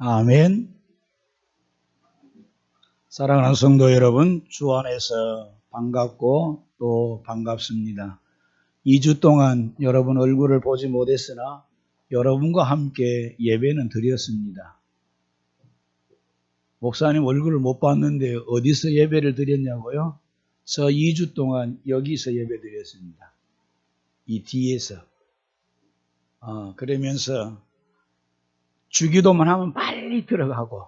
아멘. 사랑하는 성도 여러분, 주 안에서 반갑고 또 반갑습니다. 2주 동안 여러분 얼굴을 보지 못했으나 여러분과 함께 예배는 드렸습니다. 목사님 얼굴을 못 봤는데 어디서 예배를 드렸냐고요? 저 2주 동안 여기서 예배 드렸습니다. 이 뒤에서. 그러면서 주기도만 하면 빨리 들어가고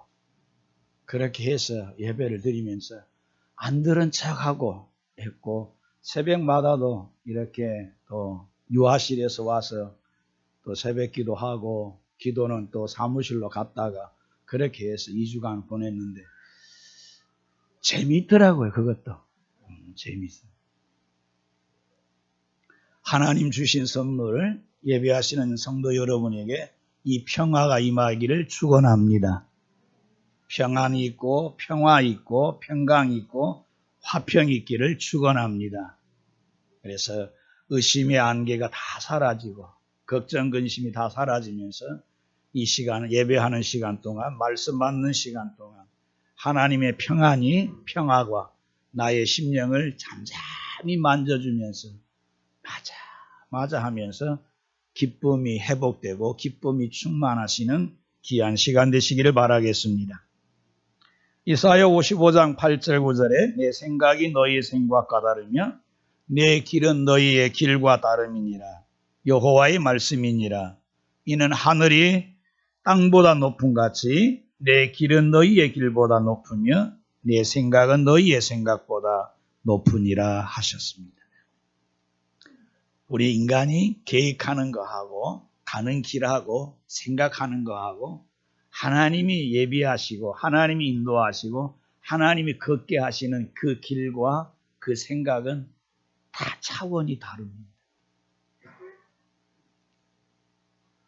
그렇게 해서 예배를 드리면서 안 들은 척하고 했고, 새벽마다도 이렇게 또 유아실에서 와서 또 새벽 기도하고 기도는 또 사무실로 갔다가 그렇게 해서 2주간 보냈는데 재미있더라고요. 그것도 재미있어요. 하나님 주신 선물, 예배하시는 성도 여러분에게 이 평화가 임하기를 축원합니다. 평안이 있고 평화 있고 평강이 있고 화평이 있기를 축원합니다. 그래서 의심의 안개가 다 사라지고 걱정 근심이 다 사라지면서 이 시간, 예배하는 시간 동안, 말씀 받는 시간 동안 하나님의 평안이, 평화가 나의 심령을 잠잠히 만져주면서 맞아 하면서 기쁨이 회복되고 기쁨이 충만하시는 귀한 시간 되시기를 바라겠습니다. 이사야 55장 8절 9절에 내 생각이 너희의 생각과 다르며 내 길은 너희의 길과 다름이니라. 여호와의 말씀이니라. 이는 하늘이 땅보다 높음 같이 내 길은 너희의 길보다 높으며 내 생각은 너희의 생각보다 높으니라 하셨습니다. 우리 인간이 계획하는 거하고 가는 길하고 생각하는 거하고 하나님이 예비하시고 하나님이 인도하시고 하나님이 걷게 하시는 그 길과 그 생각은 다 차원이 다릅니다.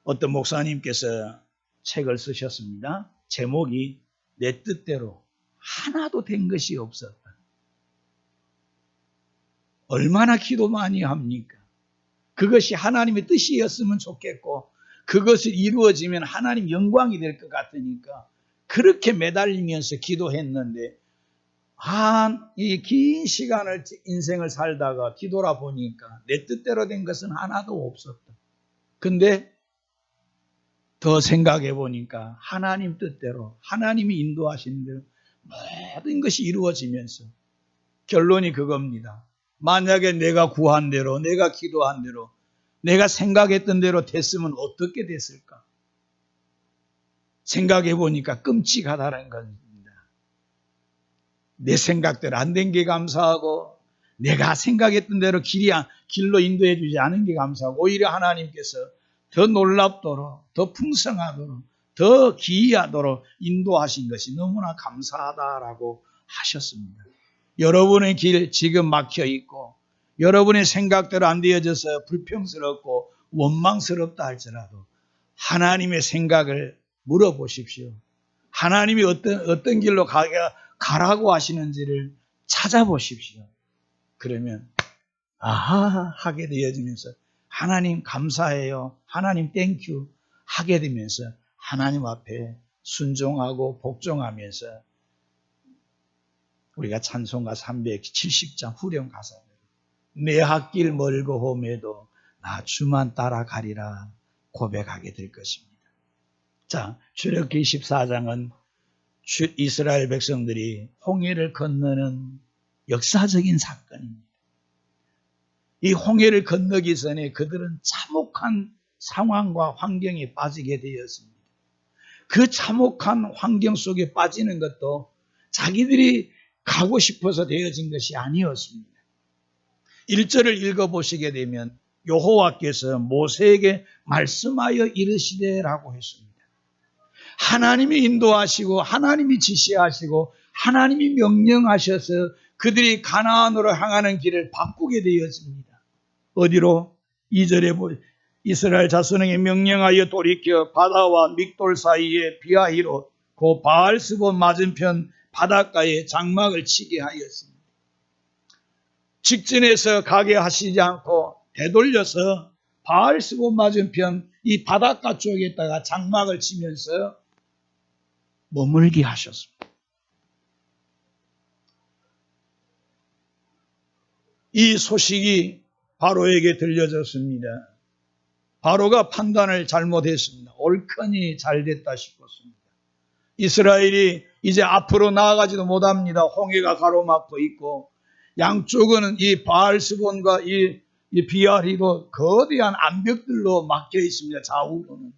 어떤 목사님께서 책을 쓰셨습니다. 제목이 내 뜻대로 하나도 된 것이 없었다. 얼마나 기도 많이 합니까? 그것이 하나님의 뜻이었으면 좋겠고 그것이 이루어지면 하나님 영광이 될 것 같으니까 그렇게 매달리면서 기도했는데 이 긴 시간을 인생을 살다가 뒤돌아보니까 내 뜻대로 된 것은 하나도 없었다. 근데 더 생각해 보니까 하나님 뜻대로 하나님이 인도하시는 대로 모든 것이 이루어지면서 결론이 그겁니다. 만약에 내가 구한 대로 내가 기도한 대로 내가 생각했던 대로 됐으면 어떻게 됐을까? 생각해 보니까 끔찍하다는 겁니다. 내 생각대로 안 된 게 감사하고 내가 생각했던 대로 길로 인도해 주지 않은 게 감사하고 오히려 하나님께서 더 놀랍도록 더 풍성하도록 더 기이하도록 인도하신 것이 너무나 감사하다라고 하셨습니다. 여러분의 길 지금 막혀 있고 여러분의 생각대로 안 되어져서 불평스럽고 원망스럽다 할지라도 하나님의 생각을 물어보십시오. 하나님이 어떤 길로 가라고 하시는지를 찾아보십시오. 그러면 아하 하게 되어지면서 하나님 감사해요. 하나님 땡큐 하게 되면서 하나님 앞에 순종하고 복종하면서 우리가 찬송가 370장 후렴 가사대로 내 앞길 멀고 험해도 나 주만 따라가리라 고백하게 될 것입니다. 자, 출애굽기 24장은 이스라엘 백성들이 홍해를 건너는 역사적인 사건입니다. 이 홍해를 건너기 전에 그들은 참혹한 상황과 환경에 빠지게 되었습니다. 그 참혹한 환경 속에 빠지는 것도 자기들이 가고 싶어서 되어진 것이 아니었습니다. 1절을 읽어보시게 되면 여호와께서 모세에게 말씀하여 이르시되라고 했습니다. 하나님이 인도하시고 하나님이 지시하시고 하나님이 명령하셔서 그들이 가나안으로 향하는 길을 바꾸게 되었습니다. 어디로? 2절에 이스라엘 자손에게 명령하여 돌이켜 바다와 믹돌 사이에 비하히로 그 바알스본 맞은편 바닷가에 장막을 치게 하였습니다. 직진해서 가게 하시지 않고 되돌려서 바알스본 맞은편 이 바닷가 쪽에다가 장막을 치면서 머물게 하셨습니다. 이 소식이 바로에게 들려졌습니다. 바로가 판단을 잘못했습니다. 옳거니 잘됐다 싶었습니다. 이스라엘이 이제 앞으로 나아가지도 못합니다. 홍해가 가로막고 있고 양쪽은 이 바알스본과 이 비아리도 거대한 암벽들로 막혀 있습니다. 좌우로는.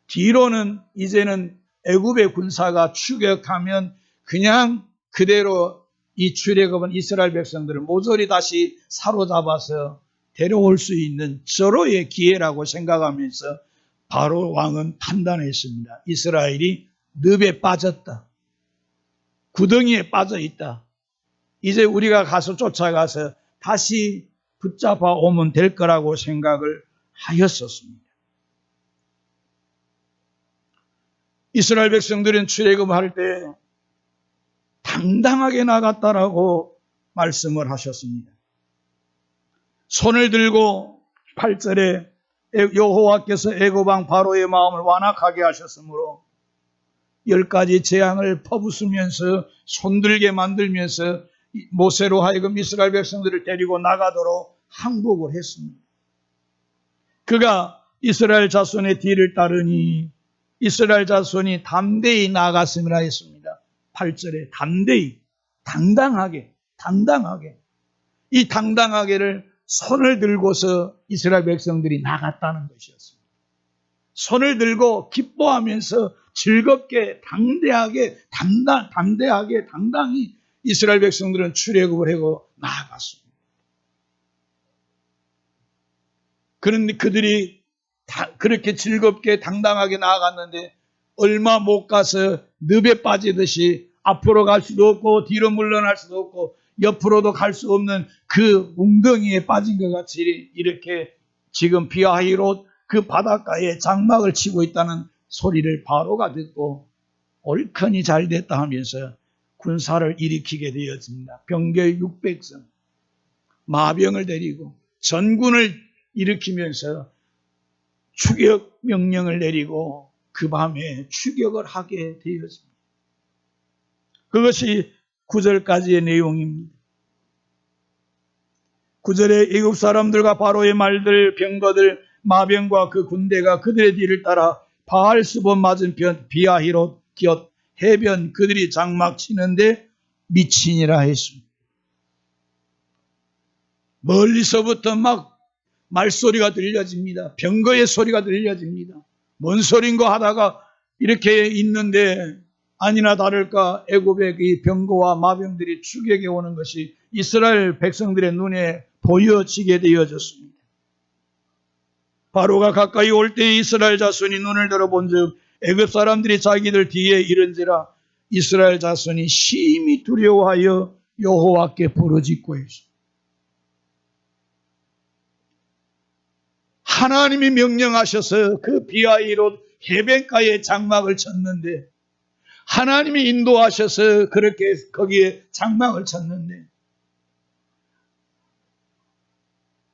뒤로는 이제는 애굽의 군사가 추격하면 그냥 그대로 이 출애굽은 이스라엘 백성들을 모조리 다시 사로잡아서 데려올 수 있는 절호의 기회라고 생각하면서 바로 왕은 판단했습니다. 이스라엘이 늪에 빠졌다. 구덩이에 빠져 있다. 이제 우리가 가서 쫓아가서 다시 붙잡아 오면 될 거라고 생각을 하였었습니다. 이스라엘 백성들은 출애굽할 때 당당하게 나갔다라고 말씀을 하셨습니다. 손을 들고 8절에 여호와께서 애굽 왕 바로의 마음을 완악하게 하셨으므로 10가지 재앙을 퍼붓으면서 손들게 만들면서 모세로 하여금 이스라엘 백성들을 데리고 나가도록 항복을 했습니다. 그가 이스라엘 자손의 뒤를 따르니 이스라엘 자손이 담대히 나아갔음이라 했습니다. 8절에 담대히, 당당하게. 이 당당하게를 손을 들고서 이스라엘 백성들이 나갔다는 것이었습니다. 손을 들고 기뻐하면서 즐겁게 당당히 이스라엘 백성들은 출애굽을 하고 나아갔습니다. 그런데 그들이 그렇게 즐겁게 당당하게 나아갔는데 얼마 못 가서 늪에 빠지듯이 앞으로 갈 수도 없고 뒤로 물러날 수도 없고 옆으로도 갈 수 없는 그 웅덩이에 빠진 것 같이 이렇게 지금 비하히롯 그 바닷가에 장막을 치고 있다는 소리를 바로가 듣고 옳거니 잘됐다 하면서 군사를 일으키게 되었습니다. 병거의 600성, 마병을 데리고 전군을 일으키면서 추격 명령을 내리고 그 밤에 추격을 하게 되었습니다. 그것이 9절까지의 내용입니다. 9절에 애굽 사람들과 바로의 말들, 병거들, 마병과 그 군대가 그들의 뒤를 따라 바알스본 맞은편 비하히롯 곁 해변 그들이 장막 치는데 미치니라 했습니다. 멀리서부터 막 말소리가 들려집니다. 병거의 소리가 들려집니다. 뭔 소린가 하다가 이렇게 있는데 아니나 다를까 애굽의 이 병거와 마병들이 추격해 오는 것이 이스라엘 백성들의 눈에 보여지게 되어졌습니다. 바로가 가까이 올 때 이스라엘 자손이 눈을 들어본즉 애굽 사람들이 자기들 뒤에 이른지라 이스라엘 자손이 심히 두려워하여 여호와께 부르짖고 있습니다. 하나님이 명령하셔서 그 비하히롯 해변가에 장막을 쳤는데 하나님이 인도하셔서 그렇게 거기에 장막을 쳤는데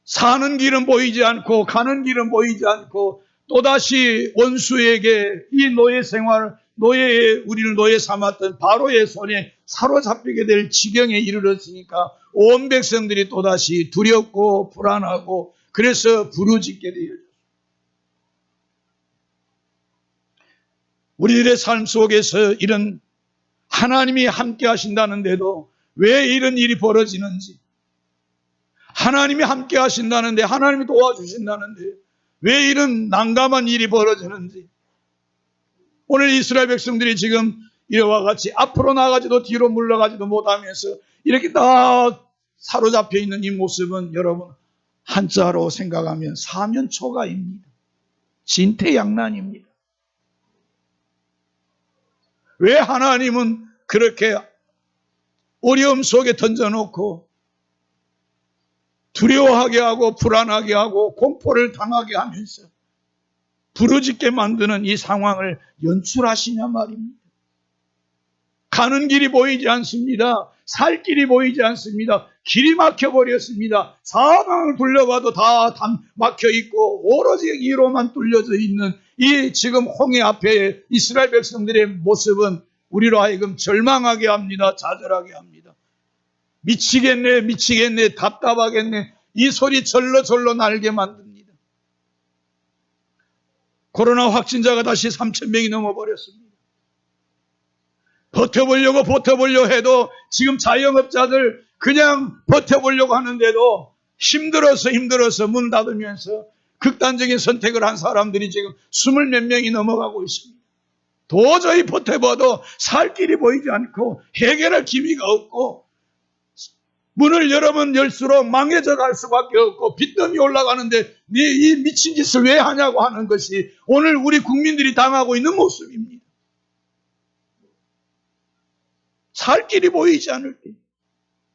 사는 길은 보이지 않고 가는 길은 보이지 않고 또다시 원수에게 이 노예 생활, 우리를 노예 삼았던 바로의 손에 사로잡히게 될 지경에 이르렀으니까 온 백성들이 또다시 두렵고 불안하고 그래서 부르짖게 되었습니다. 우리들의 삶 속에서 이런 하나님이 함께 하신다는데도 왜 이런 일이 벌어지는지, 하나님이 함께 하신다는데, 하나님이 도와주신다는데 왜 이런 난감한 일이 벌어지는지, 오늘 이스라엘 백성들이 지금 이와 같이 앞으로 나가지도 뒤로 물러가지도 못하면서 이렇게 딱 사로잡혀 있는 이 모습은 여러분 한자로 생각하면 사면초가입니다. 진퇴양난입니다. 왜 하나님은 그렇게 어려움 속에 던져놓고 두려워하게 하고 불안하게 하고 공포를 당하게 하면서 부르짖게 만드는 이 상황을 연출하시냐 말입니다. 가는 길이 보이지 않습니다. 살 길이 보이지 않습니다. 길이 막혀버렸습니다. 사방을 둘러봐도 다 막혀있고 오로지 이로만 뚫려져 있는 이 지금 홍해 앞에 이스라엘 백성들의 모습은 우리로 하여금 절망하게 합니다. 좌절하게 합니다. 미치겠네, 미치겠네, 답답하겠네. 이 소리 절로 날게 만듭니다. 코로나 확진자가 다시 3,000명이 넘어버렸습니다. 버텨보려고 해도 지금 자영업자들 그냥 버텨보려고 하는데도 힘들어서 문 닫으면서 극단적인 선택을 한 사람들이 지금 20몇 명이 넘어가고 있습니다. 도저히 버텨봐도 살 길이 보이지 않고 해결할 기미가 없고 문을 열으면 열수록 망해져 갈 수밖에 없고 빚더미 올라가는데 이 미친 짓을 왜 하냐고 하는 것이 오늘 우리 국민들이 당하고 있는 모습입니다. 살 길이 보이지 않을 때,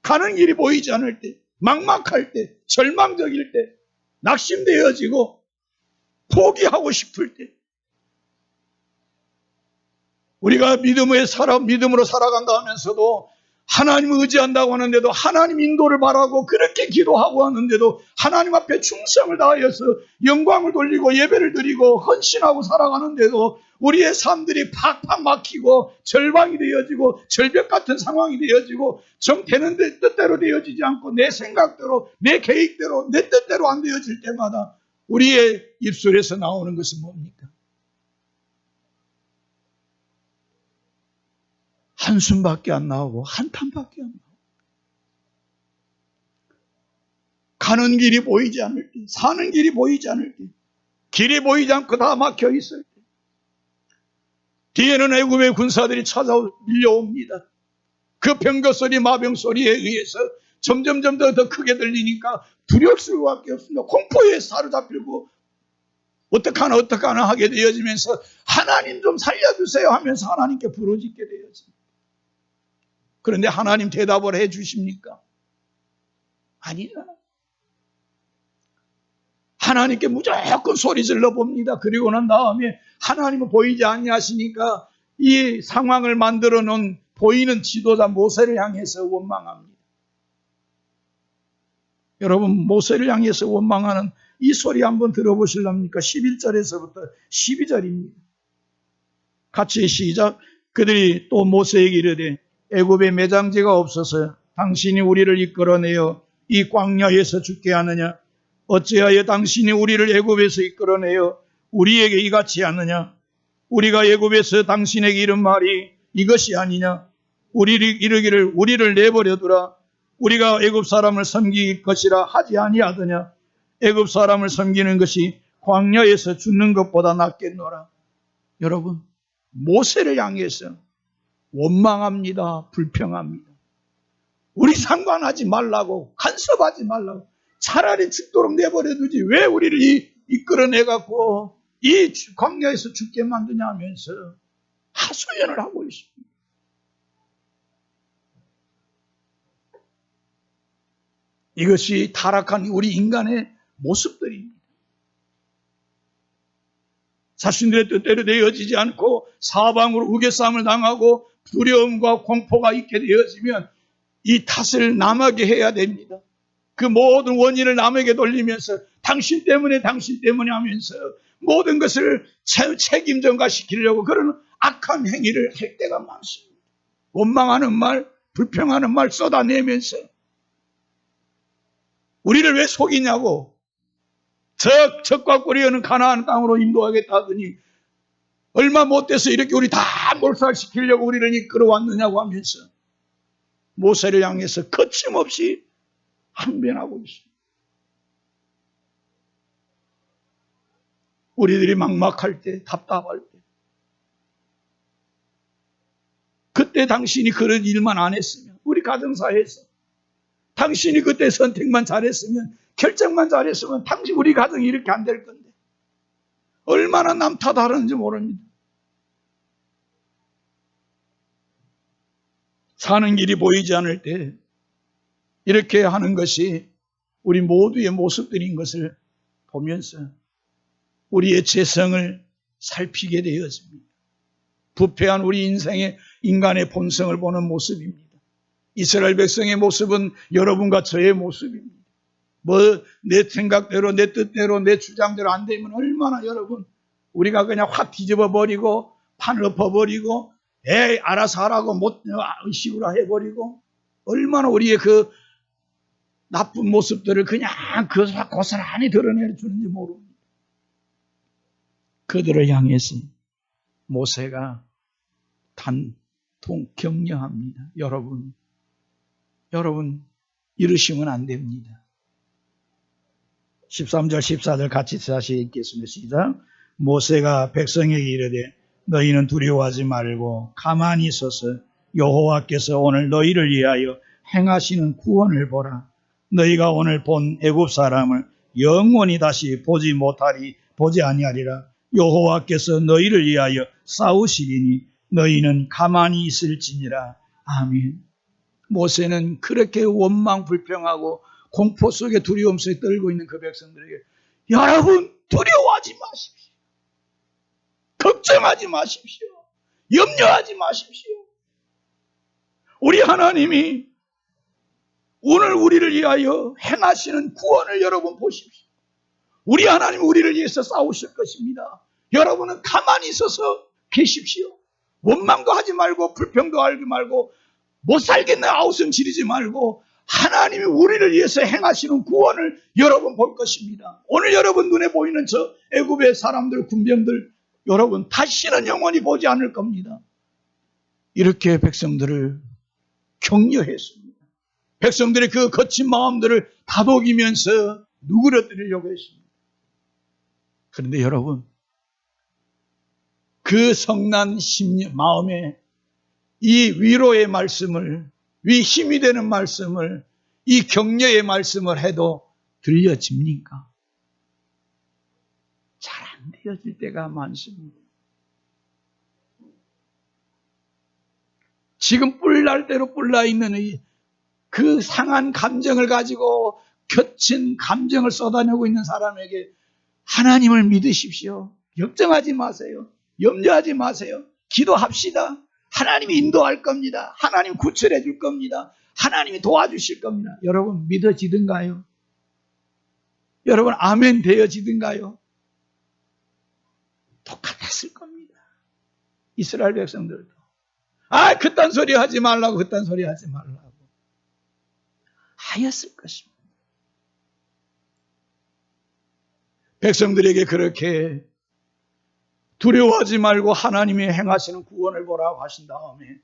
가는 길이 보이지 않을 때, 막막할 때, 절망적일 때, 낙심되어지고 포기하고 싶을 때 우리가 믿음으로 살아간다 하면서도 하나님을 의지한다고 하는데도 하나님 인도를 바라고 그렇게 기도하고 하는데도 하나님 앞에 충성을 다하여서 영광을 돌리고 예배를 드리고 헌신하고 살아가는데도 우리의 삶들이 팍팍 막히고 절망이 되어지고 절벽 같은 상황이 되어지고 정 되는데 뜻대로 되어지지 않고 내 생각대로 내 계획대로 내 뜻대로 안 되어질 때마다 우리의 입술에서 나오는 것은 뭡니까? 한숨밖에 안 나오고 한탄밖에 안 나오고 가는 길이 보이지 않을 때, 사는 길이 보이지 않을 때, 길이 보이지 않고 다 막혀 있을 때 뒤에는 애굽의 군사들이 밀려옵니다. 그 병거 소리, 마병 소리에 의해서 점점 더 크게 들리니까 두려울 수밖에 없습니다. 공포에 사로잡히고 어떡하나 하게 되어지면서 하나님 좀 살려주세요 하면서 하나님께 부르짖게 되어집니다. 그런데 하나님 대답을 해 주십니까? 아니잖아요. 하나님께 무조건 소리 질러 봅니다. 그리고 난 다음에 하나님은 보이지 아니하시니까 이 상황을 만들어 놓은 보이는 지도자 모세를 향해서 원망합니다. 여러분 모세를 향해서 원망하는 이 소리 한번 들어보실랍니까? 11절에서부터 12절입니다. 같이 시작. 그들이 또 모세에게 이르되 애굽에 매장지가 없어서 당신이 우리를 이끌어내어 이 광야에서 죽게 하느냐? 어찌하여 당신이 우리를 애굽에서 이끌어내어 우리에게 이같이 하느냐? 우리가 애굽에서 당신에게 이른 말이 이것이 아니냐? 우리를 이르기를 우리를 내버려두라. 우리가 애굽 사람을 섬길 것이라 하지 아니하더냐? 애굽 사람을 섬기는 것이 광야에서 죽는 것보다 낫겠노라. 여러분 모세를 향해서 원망합니다. 불평합니다. 우리 상관하지 말라고 간섭하지 말라고 차라리 죽도록 내버려두지 왜 우리를 이끌어내갖고 이 광야에서 죽게 만드냐 하면서 하소연을 하고 있습니다. 이것이 타락한 우리 인간의 모습들입니다. 자신들의 뜻대로 되어지지 않고 사방으로 우겨싸움을 당하고 두려움과 공포가 있게 되어지면 이 탓을 남에게 해야 됩니다. 그 모든 원인을 남에게 돌리면서 당신 때문에 하면서 모든 것을 책임 전가시키려고 그런 악한 행위를 할 때가 많습니다. 원망하는 말, 불평하는 말 쏟아내면서 우리를 왜 속이냐고 적과 꿀이어는 가나안 땅으로 인도하겠다 하더니 얼마 못 돼서 이렇게 우리 다 몰살시키려고 우리를 이끌어왔느냐고 하면서 모세를 향해서 거침없이 항변하고 있습니다. 우리들이 막막할 때, 답답할 때 그때 당신이 그런 일만 안 했으면 우리 가정사에서 당신이 그때 선택만 잘했으면 결정만 잘했으면 당신 우리 가정이 이렇게 안 될 건데 얼마나 남 탓하는지 모릅니다. 사는 길이 보이지 않을 때 이렇게 하는 것이 우리 모두의 모습들인 것을 보면서 우리의 죄성을 살피게 되어집니다. 부패한 우리 인생의 인간의 본성을 보는 모습입니다. 이스라엘 백성의 모습은 여러분과 저의 모습입니다. 내 생각대로 내 뜻대로 내 주장대로 안 되면 얼마나 여러분 우리가 그냥 확 뒤집어 버리고 판을 엎어버리고 에이 알아서 하라고 못 식으로 해버리고 얼마나 우리의 그 나쁜 모습들을 그냥 고스란히 드러내주는지 모릅니다. 그들을 향해서 모세가 격려합니다. 여러분 이러시면 안 됩니다. 13절 14절 같이 다시 읽겠습니다. 시작. 모세가 백성에게 이르되 너희는 두려워하지 말고 가만히 서서 여호와께서 오늘 너희를 위하여 행하시는 구원을 보라. 너희가 오늘 본 애굽 사람을 영원히 다시 보지 아니하리라. 여호와께서 너희를 위하여 싸우시리니 너희는 가만히 있을지니라. 아멘. 모세는 그렇게 원망 불평하고 공포 속에 두려움 속에 떨고 있는 그 백성들에게 여러분 두려워하지 마십시오. 걱정하지 마십시오. 염려하지 마십시오. 우리 하나님이 오늘 우리를 위하여 행하시는 구원을 여러분 보십시오. 우리 하나님 우리를 위해서 싸우실 것입니다. 여러분은 가만히 있어서 계십시오. 원망도 하지 말고 불평도 하지 말고 못 살겠네 아우성 지르지 말고 하나님이 우리를 위해서 행하시는 구원을 여러분 볼 것입니다. 오늘 여러분 눈에 보이는 저 애굽의 사람들 군병들 여러분 다시는 영원히 보지 않을 겁니다. 이렇게 백성들을 격려했습니다. 백성들의 그 거친 마음들을 다독이면서 누그러뜨리려고 했습니다. 그런데 여러분 그 성난 마음에 이 위로의 말씀을 이 힘이 되는 말씀을 이 격려의 말씀을 해도 들려집니까? 잘 안 되어질 때가 많습니다. 지금 뿔날 대로 뿔나 있는 그 상한 감정을 가지고 겹친 감정을 쏟아내고 있는 사람에게 하나님을 믿으십시오. 걱정하지 마세요. 염려하지 마세요. 기도합시다. 하나님이 인도할 겁니다. 하나님 구출해 줄 겁니다. 하나님이 도와주실 겁니다. 여러분 믿어지든가요? 여러분 아멘 되어지든가요? 똑같았을 겁니다. 이스라엘 백성들도 그딴 소리 하지 말라고 그딴 소리 하지 말라고 하였을 것입니다. 백성들에게 그렇게 두려워하지 말고 하나님이 행하시는 구원을 보라고 하신 다음에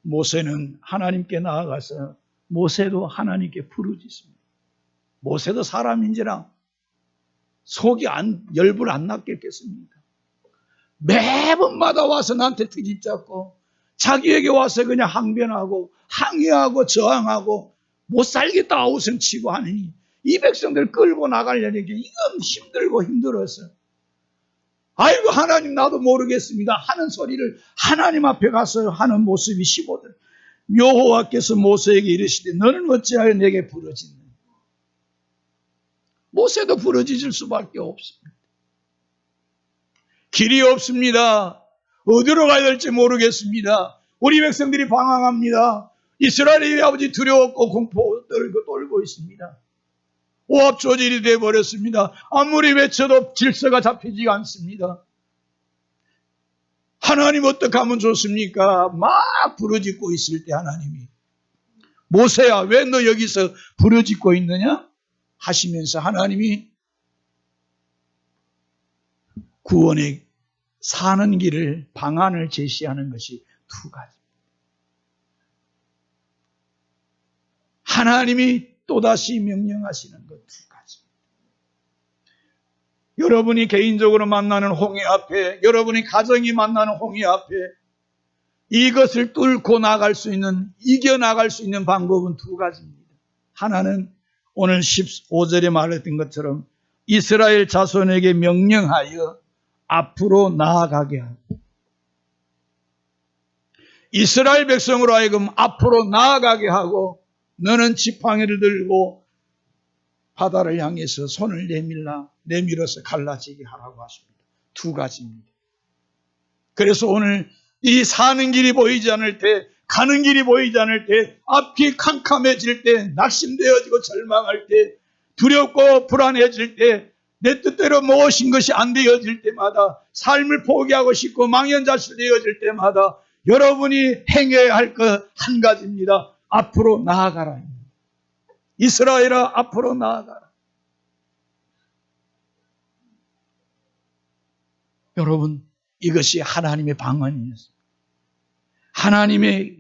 모세는 하나님께 나아가서 모세도 하나님께 부르짖습니다. 모세도 사람인지라 속이 열불 안 났겠습니까? 매번마다 와서 나한테 트집 잡고 자기에게 와서 그냥 항변하고 항의하고 저항하고 못 살겠다 아우성치고 하느니 이 백성들 끌고 나가려는 게 이건 힘들고 힘들어서 아이고 하나님 나도 모르겠습니다 하는 소리를 하나님 앞에 가서 하는 모습이 15절. 여호와께서 모세에게 이르시되 너는 어찌하여 내게 부르짖느냐. 모세도 부르짖을 수밖에 없습니다. 길이 없습니다. 어디로 가야 될지 모르겠습니다. 우리 백성들이 방황합니다. 이스라엘의 아버지 두려웠고 공포 떨고 있습니다. 오합조질이 되어버렸습니다. 아무리 외쳐도 질서가 잡히지 않습니다. 하나님 어떻게 하면 좋습니까? 막 부르짖고 있을 때 하나님이 모세야 왜 너 여기서 부르짖고 있느냐? 하시면서 하나님이 구원의 사는 길을 방안을 제시하는 것이 두 가지입니다. 하나님이 또다시 명령하시는 것 두 가지입니다. 여러분이 개인적으로 만나는 홍해 앞에 여러분이 가정이 만나는 홍해 앞에 이것을 뚫고 나갈 수 있는 이겨나갈 수 있는 방법은 두 가지입니다. 하나는 오늘 15절에 말했던 것처럼 이스라엘 자손에게 명령하여 앞으로 나아가게 하고 이스라엘 백성으로 하여금 앞으로 나아가게 하고 너는 지팡이를 들고 바다를 향해서 손을 내밀어서 갈라지게 하라고 하십니다. 두 가지입니다. 그래서 오늘 이 사는 길이 보이지 않을 때 가는 길이 보이지 않을 때 앞이 캄캄해질 때 낙심되어지고 절망할 때 두렵고 불안해질 때 내 뜻대로 무엇인 것이 안 되어질 때마다, 삶을 포기하고 싶고 망연자실 되어질 때마다 여러분이 행해야 할 것 한 가지입니다. 앞으로 나아가라. 이스라엘아, 앞으로 나아가라. 여러분, 이것이 하나님의 방언이었습니다. 하나님의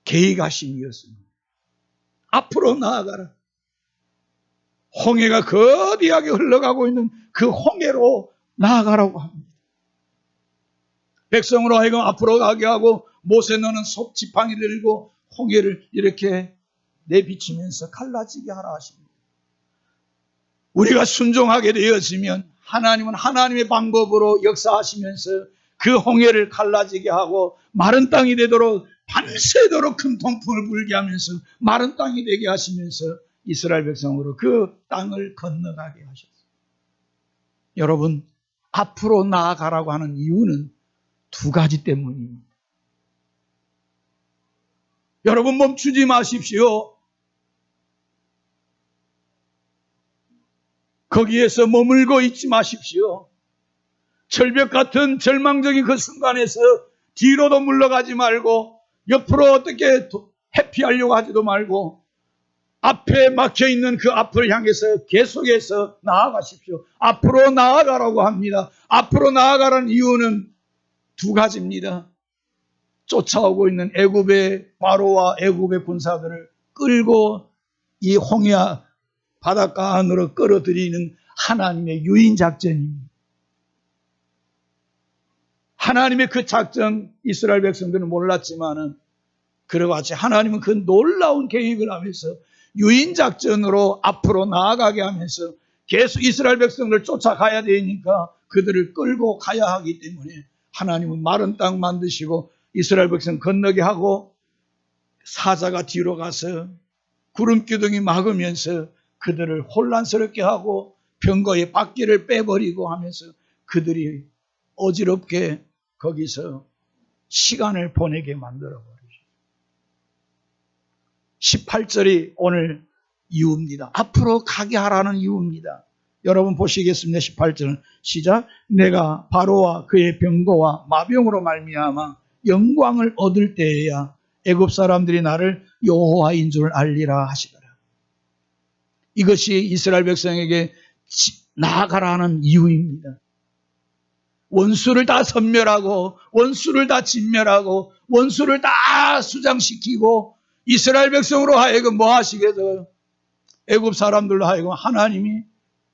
계획하심이었습니다. 앞으로 나아가라. 홍해가 거대하게 흘러가고 있는 그 홍해로 나아가라고 합니다. 백성으로 하여금 앞으로 가게 하고, 모세 너는 지팡이를 들고 홍해를 이렇게 내비치면서 갈라지게 하라 하십니다. 우리가 순종하게 되어지면 하나님은 하나님의 방법으로 역사하시면서 그 홍해를 갈라지게 하고 마른 땅이 되도록 밤새도록 큰 통풍을 불게 하면서 마른 땅이 되게 하시면서 이스라엘 백성으로 그 땅을 건너가게 하셨어요. 여러분, 앞으로 나아가라고 하는 이유는 두 가지 때문입니다. 여러분, 멈추지 마십시오. 거기에서 머물고 있지 마십시오. 절벽 같은 절망적인 그 순간에서 뒤로도 물러가지 말고 옆으로 어떻게 회피하려고 하지도 말고 앞에 막혀있는 그 앞을 향해서 계속해서 나아가십시오. 앞으로 나아가라고 합니다. 앞으로 나아가라는 이유는 두 가지입니다. 쫓아오고 있는 애굽의 바로와 애굽의 군사들을 끌고 이 홍해 바닷가 안으로 끌어들이는 하나님의 유인 작전입니다. 하나님의 그 작전 이스라엘 백성들은 몰랐지만은 그와 같이 하나님은 그 놀라운 계획을 하면서 유인 작전으로 앞으로 나아가게 하면서 계속 이스라엘 백성들을 쫓아가야 되니까 그들을 끌고 가야 하기 때문에 하나님은 마른 땅 만드시고 이스라엘 백성 건너게 하고 사자가 뒤로 가서 구름 기둥이 막으면서 그들을 혼란스럽게 하고 병거의 바퀴를 빼버리고 하면서 그들이 어지럽게 거기서 시간을 보내게 만들어버리죠. 18절이 오늘 이유입니다. 앞으로 가게 하라는 이유입니다. 여러분 보시겠습니다. 18절은 시작. 내가 바로와 그의 병거와 마병으로 말미암아 영광을 얻을 때에야 애굽 사람들이 나를 여호와인 줄 알리라 하시더라. 이것이 이스라엘 백성에게 나아가라는 이유입니다. 원수를 다 섬멸하고 원수를 다 진멸하고 원수를 다 수장시키고 이스라엘 백성으로 하여금 뭐 하시겠어요? 애굽 사람들로 하여금 하나님이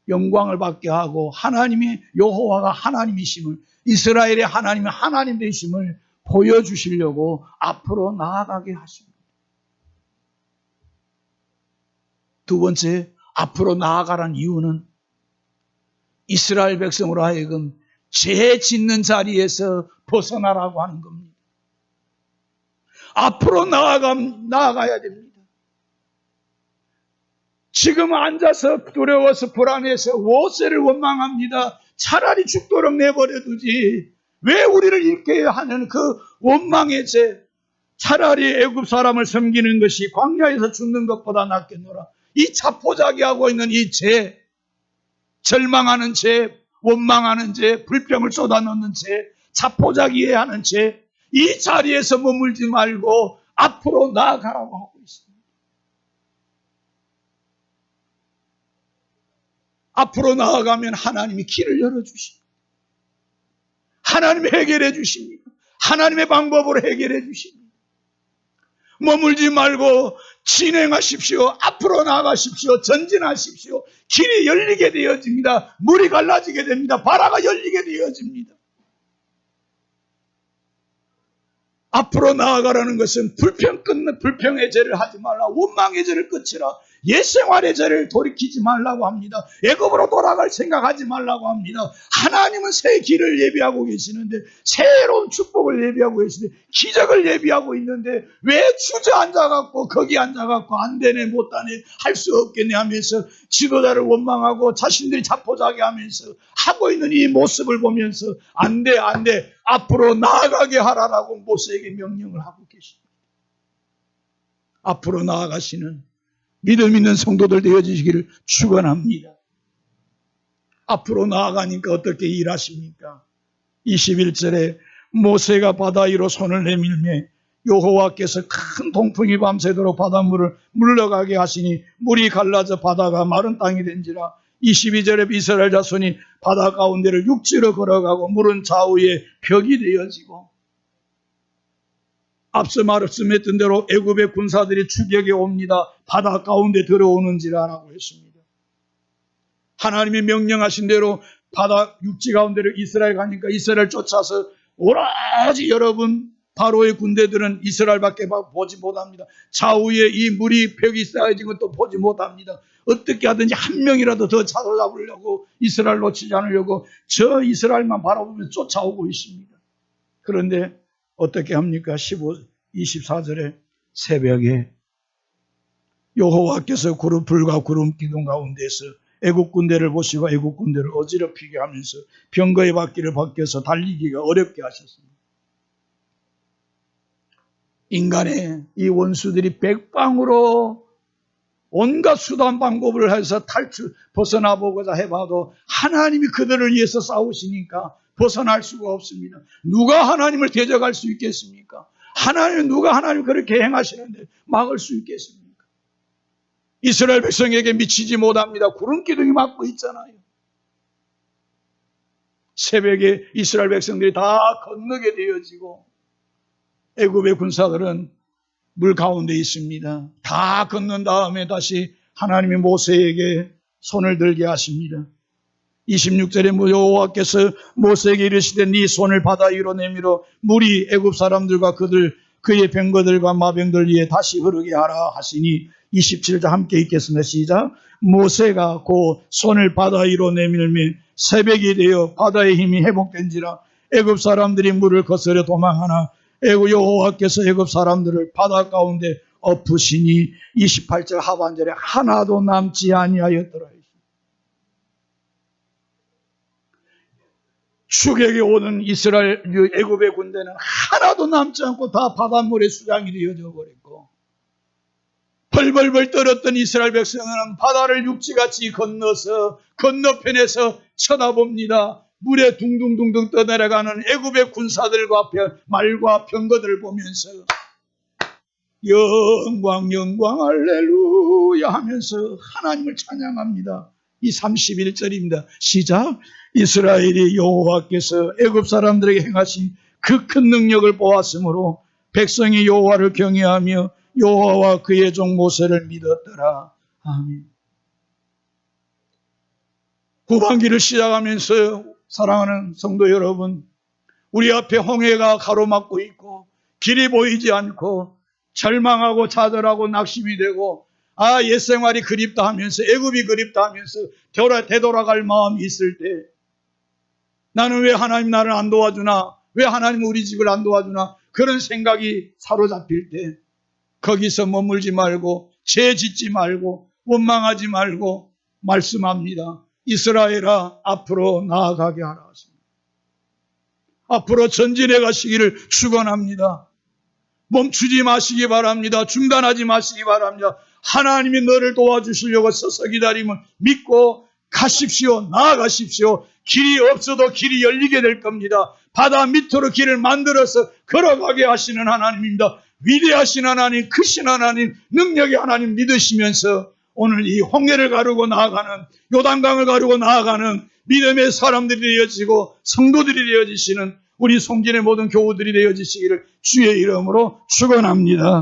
영광을 받게 하고 하나님이 여호와가 하나님이심을, 이스라엘의 하나님이 하나님 되심을 보여주시려고 앞으로 나아가게 하십니다. 두 번째, 앞으로 나아가라는 이유는 이스라엘 백성으로 하여금 죄 짓는 자리에서 벗어나라고 하는 겁니다. 앞으로 나아가야 됩니다. 지금 앉아서 두려워서 불안해서 무엇을 원망합니다. 차라리 죽도록 내버려 두지. 왜 우리를 잃게 하는 그 원망의 죄. 차라리 애굽 사람을 섬기는 것이 광야에서 죽는 것보다 낫겠노라. 이 자포자기하고 있는 이 죄, 절망하는 죄, 원망하는 죄, 불평을 쏟아놓는 죄, 자포자기해하는 죄, 이 자리에서 머물지 말고 앞으로 나아가라고 하고 있습니다. 앞으로 나아가면 하나님이 길을 열어주십니다. 하나님이 해결해 주십니다. 하나님의 방법으로 해결해 주십니다. 머물지 말고 진행하십시오. 앞으로 나아가십시오. 전진하십시오. 길이 열리게 되어집니다. 물이 갈라지게 됩니다. 바다가 열리게 되어집니다. 앞으로 나아가라는 것은 불평의 죄를 하지 말라. 원망의 죄를 끝이라. 옛생활의 죄를 돌이키지 말라고 합니다. 애굽으로 돌아갈 생각하지 말라고 합니다. 하나님은 새 길을 예비하고 계시는데, 새로운 축복을 예비하고 계시는데, 기적을 예비하고 있는데 왜 주저앉아갖고 거기 앉아갖고 안 되네 못하네 할 수 없겠네 하면서 지도자를 원망하고 자신들이 자포자기 하면서 하고 있는 이 모습을 보면서 안 돼 앞으로 나아가게 하라라고 모세에게 명령을 하고 계십니다. 앞으로 나아가시는 믿음 있는 성도들 되어지시기를 축원합니다. 앞으로 나아가니까 어떻게 일하십니까? 21절에 모세가 바다 위로 손을 내밀매 여호와께서 큰 동풍이 밤새도록 바닷물을 물러가게 하시니 물이 갈라져 바다가 마른 땅이 된지라. 22절에 이스라엘 자손이 바다 가운데를 육지로 걸어가고 물은 좌우에 벽이 되어지고, 앞서 말씀했던 대로 애굽의 군사들이 추격에 옵니다. 바다 가운데 들어오는지라라고 했습니다. 하나님이 명령하신 대로 바다 육지 가운데로 이스라엘 가니까 이스라엘 쫓아서 오라지 여러분 바로의 군대들은 이스라엘밖에 보지 못합니다. 좌우에 이 물이 벽이 쌓여진 것도 보지 못합니다. 어떻게 하든지 한 명이라도 더 찾아잡으려고 이스라엘 놓치지 않으려고 저 이스라엘만 바라보면서 쫓아오고 있습니다. 그런데 어떻게 합니까? 24절에 새벽에 여호와께서 불과 구름 기둥 가운데서 애국 군대를 보시고 애국 군대를 어지럽히게 하면서 병거의 바퀴를 벗겨서 달리기가 어렵게 하셨습니다. 인간의 이 원수들이 백방으로 온갖 수단 방법을 해서 벗어나 보고자 해봐도 하나님이 그들을 위해서 싸우시니까 벗어날 수가 없습니다. 누가 하나님을 대적할 수 있겠습니까? 누가 하나님 그렇게 행하시는데 막을 수 있겠습니까? 이스라엘 백성에게 미치지 못합니다. 구름 기둥이 막고 있잖아요. 새벽에 이스라엘 백성들이 다 건너게 되어지고 애굽의 군사들은 물 가운데 있습니다. 다 건넌 다음에 다시 하나님이 모세에게 손을 들게 하십니다. 26절에 여호와께서 모세에게 이르시되 네 손을 바다 위로 내밀어 물이 애굽 사람들과 그의 병거들과 마병들 위에 다시 흐르게 하라 하시니 27절 함께 읽겠습니다. 시작. 모세가 그 손을 바다 위로 내밀며 새벽이 되어 바다의 힘이 회복된지라. 애굽 사람들이 물을 거스려 도망하나 여호와께서 애굽 사람들을 바다 가운데 엎으시니 28절 하반절에 하나도 남지 아니하였더라. 추격에 오는 이스라엘 애굽의 군대는 하나도 남지 않고 다 바닷물에 수장이 되어져 버렸고, 벌벌벌 떨었던 이스라엘 백성은 바다를 육지같이 건너서 건너편에서 쳐다봅니다. 물에 둥둥둥둥 떠내려가는 애굽의 군사들과 말과 병거들을 보면서 영광 영광 할렐루야 하면서 하나님을 찬양합니다. 이 31절입니다. 시작. 이스라엘이 여호와께서 애굽 사람들에게 행하신 그 큰 능력을 보았으므로 백성이 여호와를 경외하며 여호와와 그의 종 모세를 믿었더라. 아멘. 후반기를 시작하면서 사랑하는 성도 여러분, 우리 앞에 홍해가 가로막고 있고 길이 보이지 않고 절망하고 좌절하고 낙심이 되고 옛 생활이 그립다 하면서 애굽이 그립다 하면서 되돌아갈 마음이 있을 때, 나는 왜 하나님 나를 안 도와주나, 왜 하나님 우리 집을 안 도와주나, 그런 생각이 사로잡힐 때 거기서 머물지 말고 죄 짓지 말고 원망하지 말고 말씀합니다. 이스라엘아 앞으로 나아가게 하라 하십니다. 앞으로 전진해 가시기를 축원합니다. 멈추지 마시기 바랍니다. 중단하지 마시기 바랍니다. 하나님이 너를 도와주시려고 서서 기다림을 믿고 가십시오. 나아가십시오. 길이 없어도 길이 열리게 될 겁니다. 바다 밑으로 길을 만들어서 걸어가게 하시는 하나님입니다. 위대하신 하나님, 크신 하나님, 능력의 하나님 믿으시면서 오늘 이 홍해를 가르고 나아가는, 요단강을 가르고 나아가는 믿음의 사람들이 되어지고 성도들이 되어지시는 우리 송진의 모든 교우들이 되어지시기를 주의 이름으로 축원합니다.